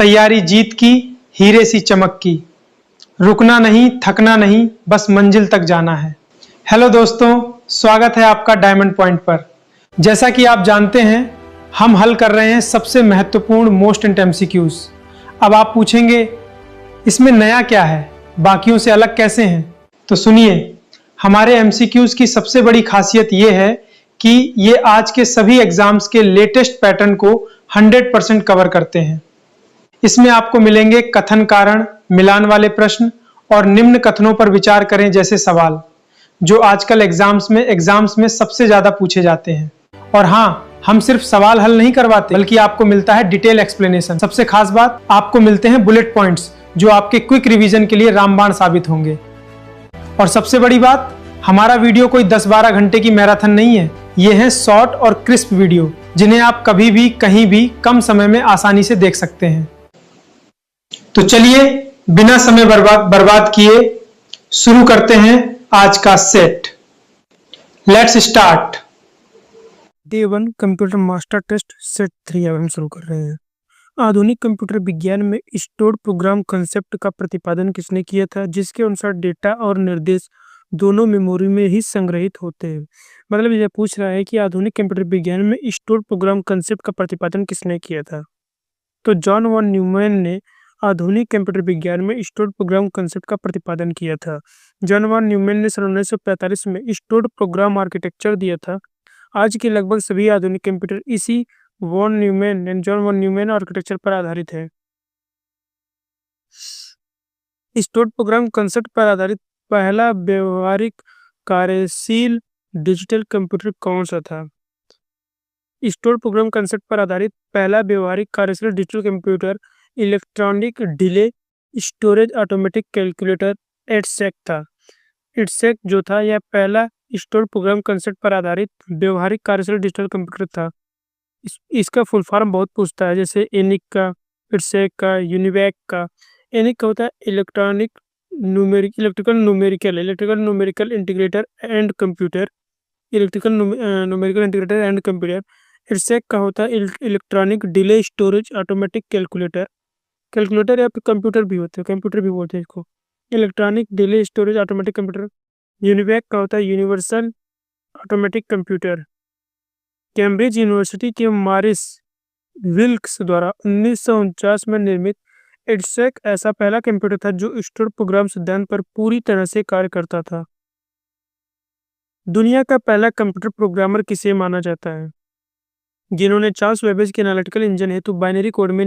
तैयारी जीत की, हीरे सी चमक की। रुकना नहीं, थकना नहीं, बस मंजिल तक जाना है। हेलो दोस्तों, स्वागत है आपका डायमंड पॉइंट पर। जैसा कि आप जानते हैं, हम हल कर रहे हैं सबसे महत्वपूर्ण मोस्ट इंट एमसीक्यूज। अब आप पूछेंगे, इसमें नया क्या है, बाकियों से अलग कैसे हैं? तो सुनिए, हमारे एमसीक्यूज की सबसे बड़ी खासियत यह है कि ये आज के सभी एग्जाम्स के लेटेस्ट पैटर्न को 100% कवर करते हैं। इसमें आपको मिलेंगे कथन कारण, मिलान वाले प्रश्न और निम्न कथनों पर विचार करें जैसे सवाल, जो आजकल एग्जाम्स में सबसे ज्यादा पूछे जाते हैं। और हाँ, हम सिर्फ सवाल हल नहीं करवाते, बल्कि आपको मिलता है डिटेल एक्सप्लेनेशन। सबसे खास बात, आपको मिलते हैं बुलेट पॉइंट्स, जो आपके क्विक रिवीजन के लिए रामबाण साबित होंगे। और सबसे बड़ी बात, हमारा वीडियो कोई 10-12 घंटे की मैराथन नहीं है। ये है शॉर्ट और क्रिस्प वीडियो, जिन्हें आप कभी भी कहीं भी कम समय में आसानी से देख सकते हैं। तो चलिए, बिना समय बर्बाद किए शुरू करते हैं आज का set. Let's start. Day 1 computer master test set 3 अब हम शुरू कर रहे हैं। आधुनिक कंप्यूटर विज्ञान में स्टोर्ड प्रोग्राम कंसेप्ट का प्रतिपादन किसने किया था, जिसके अनुसार डेटा और निर्देश दोनों मेमोरी में ही संग्रहित होते हैं। मतलब यह पूछ रहा है कि आधुनिक कंप्यूटर विज्ञान में स्टोर्ड प्रोग्राम कंसेप्ट का प्रतिपादन किसने किया था। तो जॉन वॉन न्यूमैन ने आधुनिक कंप्यूटर विज्ञान में स्टोर्ड प्रोग्राम कंसेप्ट का प्रतिपादन किया था। जॉन वॉन न्यूमैन ने सन 1945 में स्टोर्ड प्रोग्राम आर्किटेक्चर दिया था। आज के लगभग सभी आधुनिक कंप्यूटर इसी जॉन वॉन न्यूमैन आर्किटेक्चर पर आधारित है। स्टोर्ड प्रोग्राम कंसेप्ट पर आधारित पहला व्यवहारिक कार्यशील डिजिटल कंप्यूटर कौन सा था? स्टोर्ड प्रोग्राम कंसेप्ट पर आधारित पहला व्यवहारिक कार्यशील digital computer electronic delay storage automatic calculator EDSAC था। एडसेक जो था, यह पहला स्टोर्ड प्रोग्राम कंसेप्ट पर आधारित व्यवहारिक कार्यशील डिजिटल कंप्यूटर था। इसका फुल फॉर्म बहुत पूछता है, जैसे एनिक का, एडसेक का, यूनिवैक का। एनिक का होता है electrical numerical integrator and computer. EDSAC का होता है electronic delay storage automatic calculator. Calculator या फिर कंप्यूटर भी होते हैं, कंप्यूटर भी बोलते हैं इसको। Electronic delay storage automatic computer. UNIVAC का होता है universal automatic computer. Cambridge university के मॉरिस विल्क्स द्वारा 1949 में निर्मित एडसेक ऐसा पहला कंप्यूटर था जो स्टोर्ड प्रोग्राम सिद्धांत पर पूरी तरह से कार्य करता था। दुनिया का पहला कंप्यूटर प्रोग्रामर किसे माना जाता है, जिन्होंने चार्ल्स बेबेज के एनालिटिकल इंजन हेतु बाइनरी कोड में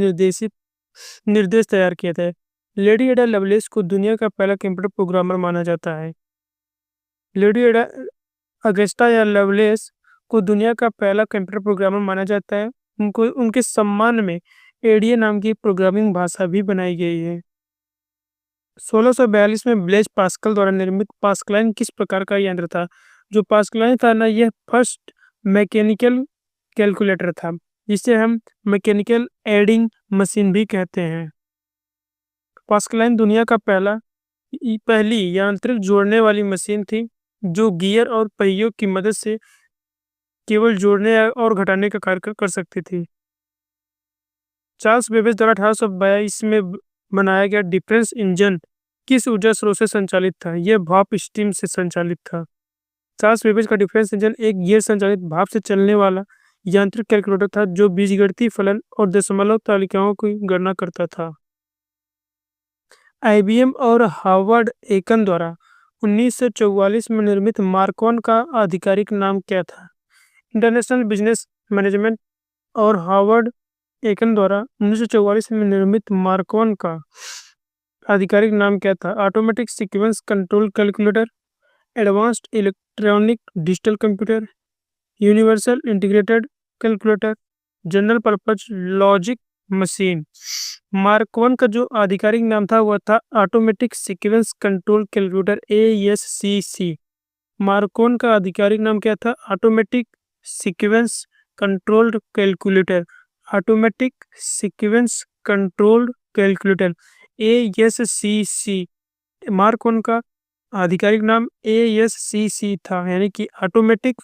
निर्देश तैयार किया था? लेडी एडा लवलेस को दुनिया का पहला कंप्यूटर प्रोग्रामर माना जाता है। लेडी एडा अगस्टा या लवलेस को दुनिया का पहला कंप्यूटर प्रोग्रामर माना जाता है। उनके सम्मान में एडीए नाम की प्रोग्रामिंग भाषा भी बनाई गई है। 1642 में ब्लेज पास्कल द्वारा निर्मित पास्कलाइन किस प्रकार का यंत्र था? जो पास्कलाइन था ना, यह फर्स्ट मैकेनिकल कैलकुलेटर था, जिसे हम मैकेनिकल एडिंग मशीन भी कहते हैं। पास्कलाइन दुनिया का पहली यांत्रिक जोड़ने वाली मशीन थी, जो गियर और पहियों की मदद से केवल जोड़ने और घटाने का कार्य कर सकती थी। चार्ल्स बेबेज द्वारा 1822 में बनाया गया डिफरेंस इंजन किस ऊर्जा स्रोत से संचालित था? यह भाप स्टीम से संचालित था। चार्ल्स बेबेज का डिफरेंस इंजन एक गियर संचालित भाप से चलने वाला यांत्रिक कैलकुलेटर था, जो बीजगणितीय फलन और दशमलव तालिकाओं की गणना करता था। आईबीएम और हार्वर्ड एकन द्वारा 1944 में निर्मित मार्क-1 का आधिकारिक नाम क्या था? इंटरनेशनल बिजनेस मैनेजमेंट और हार्वर्ड एकन द्वारा 1944 में निर्मित मार्क-1 का आधिकारिक नाम क्या था? Automatic sequence control calculator, advanced electronic digital computer, universal integrated calculator, general purpose logic machine. Mark one का जो आधिकारिक नाम था वह था automatic sequence control calculator ASCC। Mark one का आधिकारिक नाम क्या था? Automatic sequence controlled calculator. Automatic sequence controlled calculator ASCC। Mark one का आधिकारिक नाम ASCC था, यानी कि ऑटोमेटिक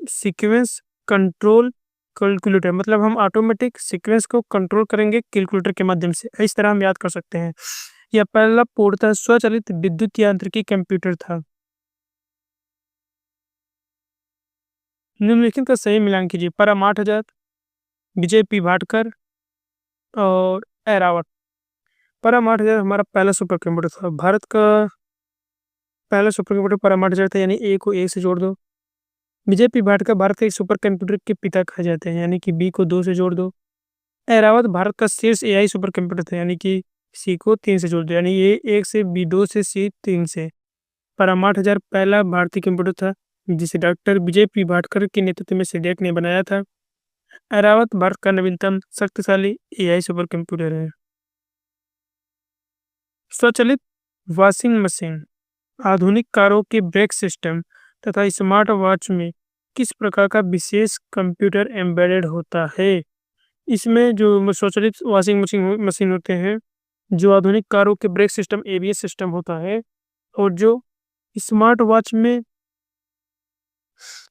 सीक्वेंस कंट्रोल कैलकुलेटर, मतलब हम ऑटोमेटिक सीक्वेंस को कंट्रोल करेंगे कैलकुलेटर के माध्यम से। इस तरह हम याद कर सकते हैं। यह पहला पूर्णतः स्वचालित विद्युत यांत्रिकी कंप्यूटर था। निम्नलिखित का सही मिलान कीजिए। परम 8000, विजय पी भाटकर और एरावत। परम 8000 हमारा पहला सुपर कंप्यूटर था। भारत का पहला सुपर कंप्यूटर परम 8000 था, यानी ए को 1 से जोड़ दो। विजय पी भाटकर भारत के एक सुपर कंप्यूटर के पिता कहे जाते हैं, यानी कि बी को 2 से जोड़ दो। एरावत भारत का शीर्ष एआई सुपर कंप्यूटर था, यानी कि सी को 3 से जोड़ दो, यानी ए 1 से, बी 2 से, सी 3 से। परम 8000 पहला भारतीय कंप्यूटर था जिसे डॉक्टर विजय पी भाटकर के नेतृत्व में सिडैक ने बनाया था। एरावत भारत का नवीनतम शक्तिशाली एआई सुपर कंप्यूटर है। स्वचालित वॉशिंग मशीन। आधुनिक कारों के ब्रेक सिस्टम तथा स्मार्ट वॉच में किस प्रकार का विशेष कंप्यूटर एम्बेडेड होता है? इसमें जो स्वचालित वॉशिंग मशीन होते हैं, जो आधुनिक कारों के ब्रेक सिस्टम एबीएस सिस्टम होता है, और जो स्मार्ट वॉच में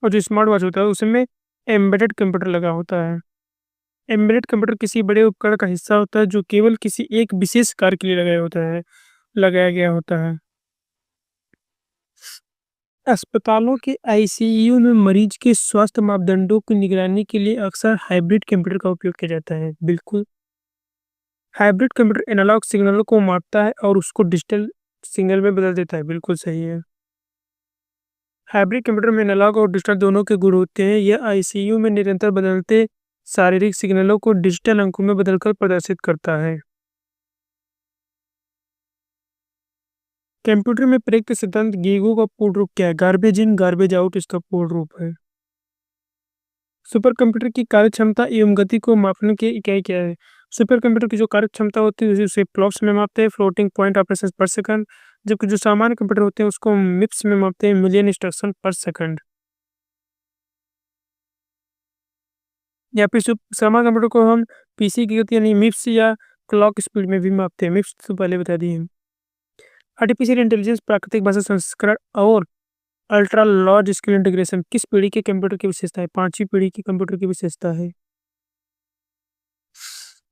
और जो स्मार्ट वॉच होता है उसमें एम्बेडेड कंप्यूटर लगा होता है। एम्बेडेड कंप्यूटर किसी बड़े उपकरण का हिस्सा होता है जो केवल किसी एक विशेष कार्य के लिए लगाया गया होता है। अस्पतालों के आईसीयू में मरीज के स्वास्थ्य मापदंडों की निगरानी के लिए अक्सर हाइब्रिड कंप्यूटर का उपयोग किया जाता है। बिल्कुल, हाइब्रिड कंप्यूटर एनालॉग सिग्नलों को मापता है और उसको डिजिटल सिग्नल में बदल देता है। बिल्कुल सही है। हाइब्रिड कंप्यूटर में एनालॉग और डिजिटल दोनों के गुण होते हैं। यह आईसीयू में निरंतर बदलते शारीरिक सिग्नलों को डिजिटल अंकों में बदलकर प्रदर्शित करता है। कंप्यूटर में प्रयुक्त सिद्धांत गीगो का पूर्ण रूप क्या है? गार्बेज इन गार्बेज आउट इसका पूर्ण रूप है। सुपर कंप्यूटर की कार्यक्षमता एवं गति को मापने की इकाई क्या है? सुपर कंप्यूटर की जो कार्यक्षमता होती है उसे फ्लॉप्स में मापते हैं, फ्लोटिंग पॉइंट ऑपरेशन पर सेकंड। जबकि जो सामान्य कंप्यूटर होते हैं उसको मिप्स में मापते हैं, मिलियन इंस्ट्रक्शन पर सेकंड। या फिर सामान्य कंप्यूटर को हम पीसी की गति यानी मिप्स या क्लॉक स्पीड में भी मापते हैं। मिप्स तो पहले बता दिए। आर्टिफिशियल इंटेलिजेंस, प्राकृतिक भाषा संस्करण और अल्ट्रा लार्ज स्केल इंटीग्रेशन किस पीढ़ी के कंप्यूटर की विशेषता है? 5वीं पीढ़ी के कंप्यूटर की विशेषता है।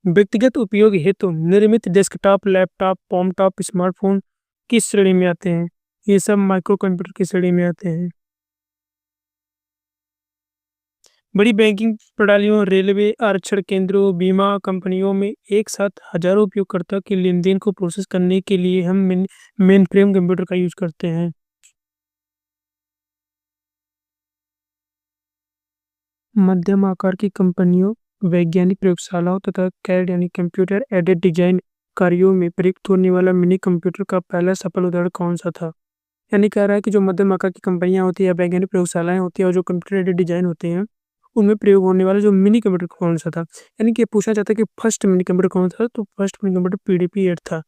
व्यक्तिगत उपयोग हेतु निर्मित डेस्कटॉप, लैपटॉप, पॉमटॉप, स्मार्टफोन किस श्रेणी में आते हैं? ये सब माइक्रो कंप्यूटर की श्रेणी में आते हैं। बड़ी बैंकिंग प्रणालियों, रेलवे, आरक्षण केंद्रों, बीमा कंपनियों में एक साथ हजारों उपयोगकर्ता के लेनदेन को प्रोसेस करने के लिए हम मेन फ्रेम कंप्यूटर का यूज करते हैं। मध्यम आकार की कंपनियों, वैज्ञानिक प्रयोगशालाओं तथा कैड यानी कंप्यूटर एडेड डिजाइन कार्यों में प्रयुक्त होने वाला मिनी कंप्यूटर का पहला सफल उदाहरण कौन सा था? यानी कह रहा है कि जो मध्यम आकार की कंपनियां होती है या वैज्ञानिक प्रयोगशालाएं होती है और जो कंप्यूटर एडेड डिजाइन होते हैं, उनमें प्रयोग होने वाला जो मिनी कंप्यूटर कौन सा था? यानी कि ये पूछा जाता है कि फर्स्ट मिनी कंप्यूटर कौन था, तो फर्स्ट मिनी कंप्यूटर पीडीपी 8 था।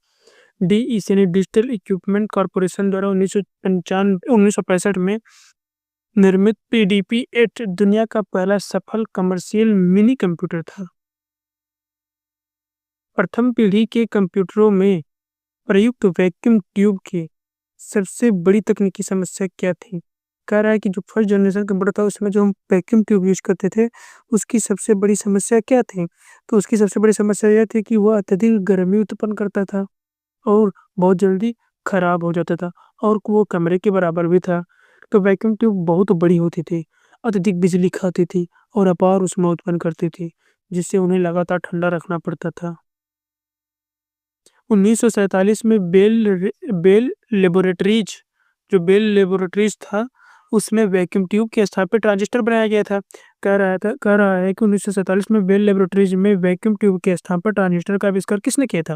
डीईसी यानी डिजिटल इक्विपमेंट कॉर्पोरेशन द्वारा 1965 में निर्मित पीडीपी 8 दुनिया का पहला सफल कमर्शियल मिनी कंप्यूटर था। प्रथम पीढ़ी के कंप्यूटरों में प्रयुक्त वैक्यूम ट्यूब की सबसे बड़ी तकनीकी समस्या क्या थी? कह रहा है कि जो फर्स्ट जनरेशन कंप्यूटर था उसमें जो हम वैक्यूम ट्यूब यूज करते थे उसकी सबसे बड़ी समस्या क्या थी? तो उसकी सबसे बड़ी समस्या यह थी कि वह अत्यधिक गर्मी उत्पन्न करता था और बहुत जल्दी खराब हो जाता था, और वो कमरे के बराबर भी था। तो वैक्यूम ट्यूब बहुत बड़ी होती थी, अत्यधिक बिजली खाती थी और अपार ऊष्मा उत्पन्न करती थी, जिससे उन्हें लगातार ठंडा रखना पड़ता था। 1947 में बेल लेबोरेटरीज था, उसमें वैक्यूम ट्यूब के स्थान पे ट्रांजिस्टर बनाया गया था। कह रहा है कि 1947 में बेल लेबोरेटरीज में वैक्यूम ट्यूब के स्थान पर ट्रांजिस्टर का आविष्कार किसने किया था?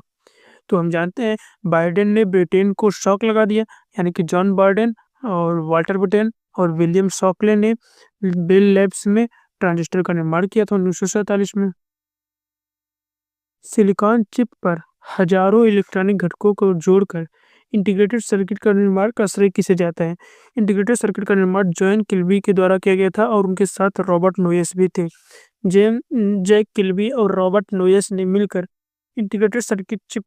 तो हम जानते हैं बाइडेन ने ब्रिटेन को शॉक लगा दिया, यानी कि जॉन बाइडेन और वाल्टर ब्रिटेन और विलियम शॉकले ने बेल लैब्स में ट्रांजिस्टर का निर्माण किया था 1947 में। सिलिकॉन चिप पर हजारों इलेक्ट्रॉनिक घटकों को जोड़कर इंटीग्रेटेड सर्किट का निर्माण का श्रेय किसे जाता है? इंटीग्रेटेड सर्किट का निर्माण जॉन किल्बी के द्वारा किया गया था और उनके साथ रॉबर्ट नोयस भी थे। जैक किल्बी और रॉबर्ट नोयस ने मिलकर इंटीग्रेटेड सर्किट चिप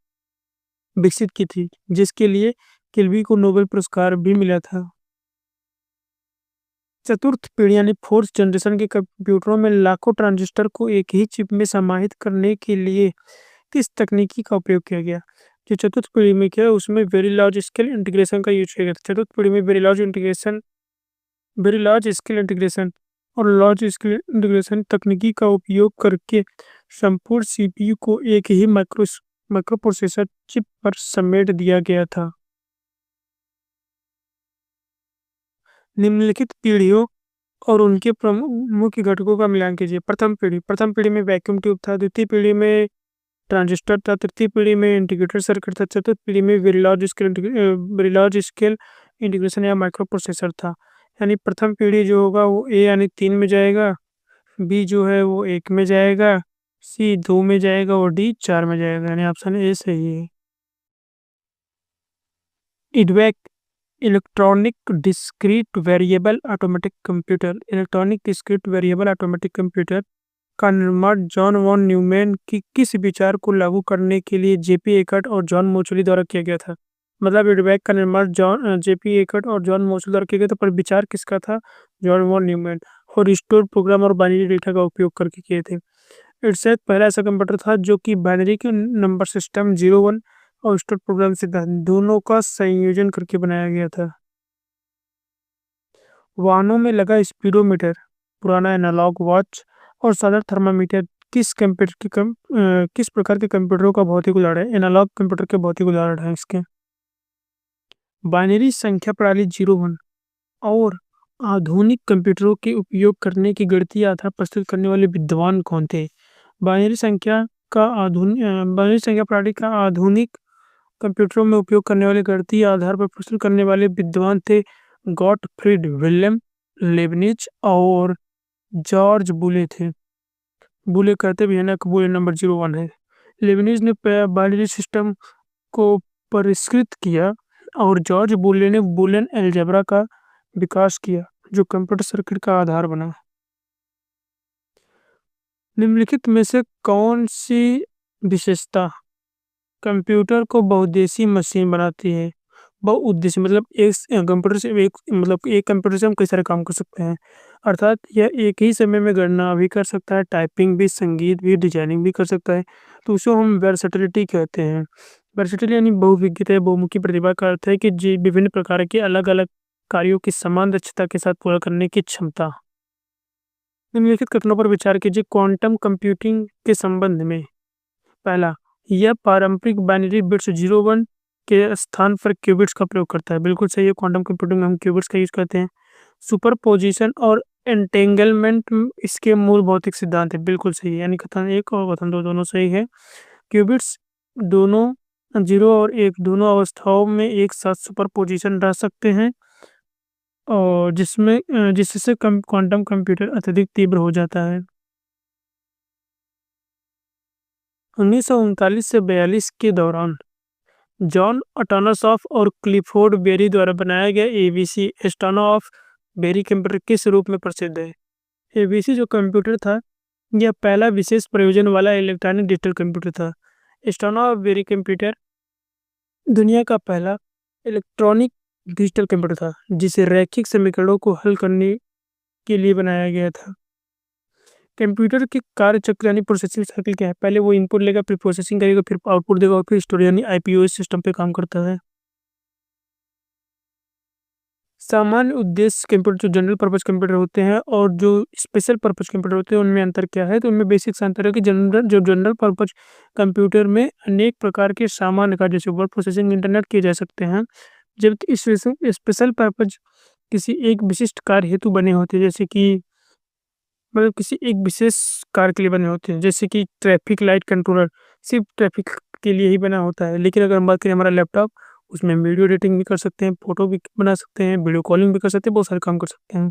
विकसित की थी, जिसके लिए किल्बी को नोबेल पुरस्कार भी मिला था। चतुर्थ पीढ़ी यानी फोर्थ जनरेशन के कंप्यूटरों में लाखों ट्रांजिस्टर को एक ही चिप में समाहित करने के लिए किस तकनीकी का उपयोग किया गया? जो चतुर्थ पीढ़ी में क्या है उसमें वेरी लार्ज स्केल इंटीग्रेशन का यूज किया गया था। चतुर्थ पीढ़ी में वेरी लार्ज स्केल इंटीग्रेशन और लार्ज स्केल इंटीग्रेशन तकनीकी का उपयोग करके संपूर्ण सीपीयू को एक ही माइक्रो प्रोसेसर चिप पर समेट दिया गया था। निम्नलिखित पीढ़ियों और उनके प्रमुख मुख्य घटकों का मिलान कीजिए। प्रथम पीढ़ी में वैक्यूम ट्यूब था। द्वितीय पीढ़ी में ट्रांजिस्टर था। तृतीय पीढ़ी में इंटीग्रेटेड सर्किट था। चतुर्थ पीढ़ी में वेरी लार्ज स्केल इंटीग्रेशन या माइक्रो प्रोसेसर था। यानी प्रथम पीढ़ी जो होगा वो ए यानी 3 में जाएगा, बी जो है वो 1 में जाएगा, सी 2 में जाएगा और डी 4 में जाएगा। यानी ऑप्शन ए सही है। इडवैक electronic discrete variable automatic computer का निर्माण जॉन वॉन न्यूमैन की किस विचार को लागू करने के लिए जेपी एकर्ट और जॉन मोचुली द्वारा किया गया था? मतलब इडवैक का निर्माण जेपी एकर्ट और जॉन मोचुली द्वारा किया गया था, पर विचार किसका था? John von Neumann. और रिस्टोर प्रोग्राम और बाइनरी डेटा का उपयोग करके किए थे। इट्स पहला ऐसा कंप्यूटर था जो कि बाइनरी के नंबर सिस्टम 01 और स्टोर प्रोग्राम सिद्धांत दोनों का संयोजन करके बनाया गया था। वाहनों में लगा स्पीडोमीटर, पुराना एनालॉग वॉच और साधारण थर्मामीटर किस प्रकार के कंप्यूटरों का भौतिक उदाहरण है? एनालॉग कंप्यूटर के भौतिक उदाहरण है इसके। बाइनरी संख्या प्रणाली 01 और आधुनिक कंप्यूटरों के उपयोग करने की गणितीय आधार प्रस्तुत करने वाले विद्वान कौन थे? बाइनरी संख्या प्रणाली का आधुनिक कंप्यूटरों में उपयोग करने वाले गणितीय आधार पर प्रस्तुत करने वाले विद्वान थे गॉटफ्रीड विलियम लेबनिज और जॉर्ज बुले थे। बुले कहते भी है ना, बुले नंबर 01 है। लेबनिज ने बाइनरी सिस्टम को परिष्कृत किया और जॉर्ज बुले ने बुलियन अलजेब्रा का विकास किया जो कंप्यूटर सर्किट का आधार बना। निम्नलिखित में से कौन सी विशेषता कंप्यूटर को बहुउद्देशीय मशीन बनाती है? बहुउद्देशीय मतलब एक कंप्यूटर से हम कई सारे काम कर सकते हैं। अर्थात यह एक ही समय में गणना भी कर सकता है, टाइपिंग भी, संगीत भी, डिजाइनिंग भी कर सकता है। तो उसे हम वर्सेटिलिटी कहते हैं। वर्सेटिलिटी यानी बहुविज्ञता या बहुमुखी प्रतिभा का अर्थ है कि विभिन्न प्रकार के अलग अलग कार्यों की समान दक्षता के साथ पूरा करने की क्षमता। निम्नलिखित कथनों पर विचार कीजिए क्वांटम कंप्यूटिंग के संबंध में। पहला, यह पारंपरिक बाइनरी बिट्स 01 के स्थान पर क्यूबिट्स का प्रयोग करता है। बिल्कुल सही है। क्वांटम कंप्यूटिंग में हम क्यूबिट्स का यूज करते हैं। सुपरपोजिशन और एंटेंगलमेंट इसके मूल भौतिक सिद्धांत है। बिल्कुल सही है। यानी कथन 1 और कथन 2 दोनों सही है। क्यूबिट्स दोनों 0 और 1 दोनों अवस्थाओं में एक साथ सुपरपोजिशन रह सकते हैं और जिससे क्वांटम कंप्यूटर अत्यधिक तीव्र हो जाता है। 1939 से 42 के दौरान जॉन अटोनसॉफ और क्लिफोर्ड बेरी द्वारा बनाया गया एबीसी एस्टोनॉफ बेरी कंप्यूटर किस रूप में प्रसिद्ध है? एबीसी जो कंप्यूटर था यह पहला विशेष प्रयोजन वाला इलेक्ट्रॉनिक डिजिटल कंप्यूटर था। एस्टोनॉफ बेरी कंप्यूटर दुनिया का पहला इलेक्ट्रॉनिक डिजिटल कंप्यूटर था जिसे रैखिक समीकरणों को हल करने के लिए बनाया गया था। कंप्यूटर के कार्य चक्र यानी प्रोसेसिंग साइकिल क्या है? पहले वो इनपुट लेगा, फिर प्रोसेसिंग करेगा, फिर आउटपुट देगा और फिर स्टोरेज यानी आईपीओएस सिस्टम पे काम करता है। सामान्य उद्देश्य कंप्यूटर जो जनरल पर्पज कंप्यूटर होते हैं और जो स्पेशल पर्पज कंप्यूटर होते हैं उनमें अंतर क्या है? तो उनमें बेसिक अंतर है कि जनरल पर्पज कंप्यूटर में अनेक प्रकार के सामान्य कार्य जैसे वर्ड प्रोसेसिंग, इंटरनेट किए जा सकते हैं, जबकि इस स्पेशल पर्पज किसी एक विशिष्ट कार्य हेतु बने होते हैं, जैसे कि मतलब किसी एक विशेष कार्य के लिए बने होते हैं, जैसे कि ट्रैफिक लाइट कंट्रोलर सिर्फ ट्रैफिक के लिए ही बना होता है। लेकिन अगर हम बात करें हमारा लैपटॉप, उसमें वीडियो एडिटिंग भी कर सकते हैं, फोटो भी बना सकते हैं, वीडियो कॉलिंग भी कर सकते हैं, बहुत सारे काम कर सकते हैं।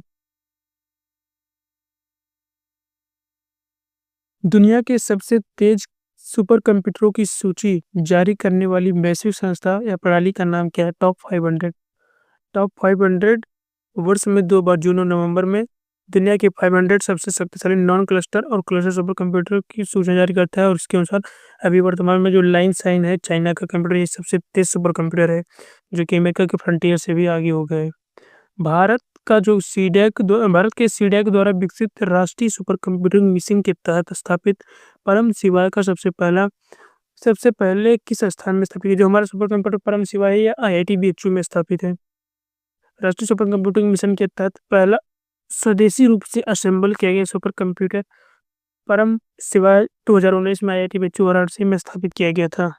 दुनिया के सबसे तेज सुपर कंप्यूटरों की सूची जारी करने वाली वैश्विक संस्था या प्रणाली का नाम क्या है? टॉप 500। टॉप 500 वर्ष में 2 बार जून और नवंबर में दुनिया के 500 सबसे शक्तिशाली नॉन क्लस्टर और क्लस्टर सुपर कंप्यूटर की सूचना जारी करता है और इसके अनुसार अभी वर्तमान में जो लाइन साइन है चाइना का कंप्यूटर ये सबसे तेज सुपर कंप्यूटर है जो कि अमेरिका के फ्रंटियर से भी आगे हो गए। भारत का जो भारत के सीडैक द्वारा विकसित राष्ट्रीय सुपर कंप्यूटिंग मिशन के तहत स्थापित परम शिवाय का सबसे पहले किस स्थान में स्थापित है? जो हमारा सुपर कंप्यूटर परम शिवाय है, यह IIT BHU में स्थापित है। राष्ट्रीय सुपर कंप्यूटिंग मिशन के तहत पहला स्वदेशी रूप से असेंबल किया गया सुपर कंप्यूटर परम शिवाय 2019 में IIT BHU वाराणसी में स्थापित किया गया था।